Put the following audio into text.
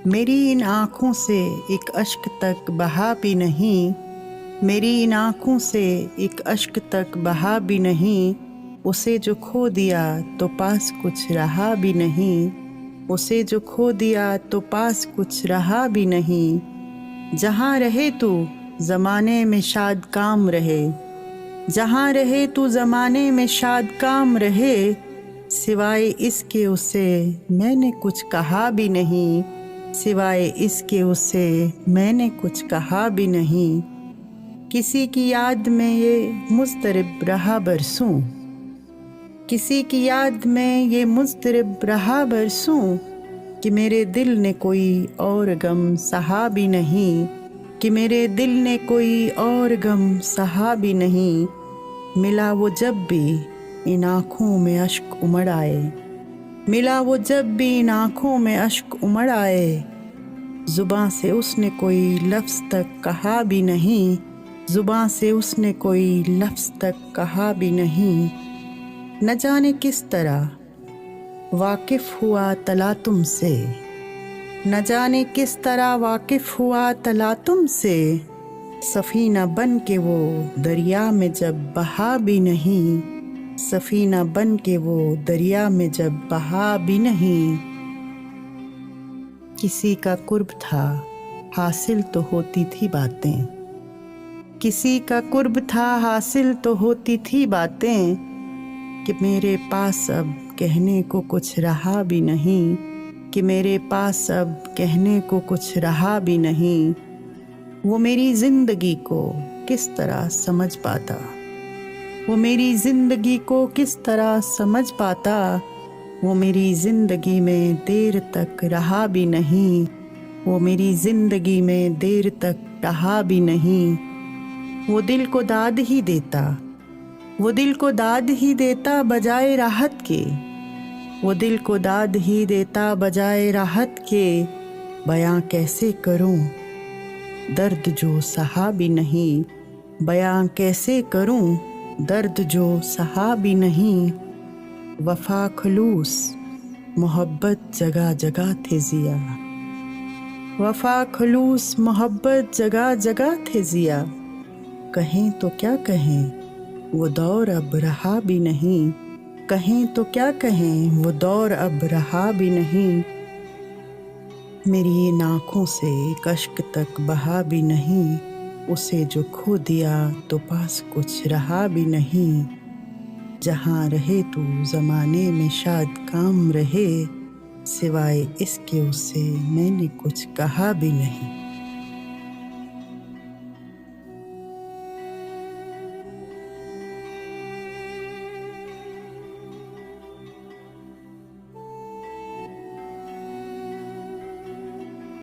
मेरी इन आँखों से एक अश्क तक बहा भी नहीं, मेरी इन आँखों से एक अश्क तक बहा भी नहीं। उसे जो खो दिया तो पास कुछ रहा भी नहीं, उसे जो खो दिया तो पास कुछ रहा भी नहीं। जहाँ रहे तू ज़माने में शाद काम रहे, जहाँ रहे तू ज़माने में शाद काम रहे। सिवाय इसके उसे मैंने कुछ कहा भी नहीं, सिवाय इसके उसे मैंने कुछ कहा भी नहीं। किसी की याद में ये मुज़तरिब रहा बरसों, किसी की याद में ये मुज़तरिब रहा बरसों। कि मेरे दिल ने कोई और गम सहा भी नहीं, कि मेरे दिल ने कोई और गम सहा भी नहीं। मिला वो जब भी इन आँखों में अश्क उमड़ आए, मिला वो जब भी इन आँखों में अश्क उमड़ आए। ज़ुबां से उसने कोई लफ्ज़ तक कहा भी नहीं, ज़ुबां से उसने कोई लफ्ज़ तक कहा भी नहीं। न जाने किस तरह वाकिफ़ हुआ तला तुमसे, न जाने किस तरह वाकिफ़ हुआ तला तुमसे। सफ़ीना बन के वो दरिया में जब बहा भी नहीं, सफ़ीना बन के वो दरिया में जब बहा भी नहीं। किसी का कुर्ब था हासिल तो होती थी बातें, किसी का कुर्ब था हासिल तो होती थी बातें। कि मेरे पास अब कहने को कुछ रहा भी नहीं, कि मेरे पास अब कहने को कुछ रहा भी नहीं। वो मेरी ज़िंदगी को किस तरह समझ पाता, वो मेरी ज़िंदगी को किस तरह समझ पाता। वो मेरी ज़िंदगी में देर तक रहा भी नहीं, वो मेरी ज़िंदगी में देर तक रहा भी नहीं। वो दिल को दाद ही देता, वो दिल को दाद ही देता बजाए राहत के, वो दिल को दाद ही देता बजाए राहत के। बयां कैसे करूं दर्द जो सहा भी नहीं, बयां कैसे करूं दर्द जो सहा भी नहीं। वफ़ा खलूस मोहब्बत जगह जगह थे ज़िया, वफ़ा खलूस मोहब्बत जगह जगह थे ज़िया। कहें तो क्या कहें वो दौर अब रहा भी नहीं, कहें तो क्या कहें वो दौर अब रहा भी नहीं। मेरी इन आँखों से एक अश्क तक बहा भी नहीं, उसे जो खो दिया तो पास कुछ रहा भी नहीं। जहाँ रहे तू ज़माने में शाद काम रहे, सिवाय इसके उसे मैंने कुछ कहा भी नहीं।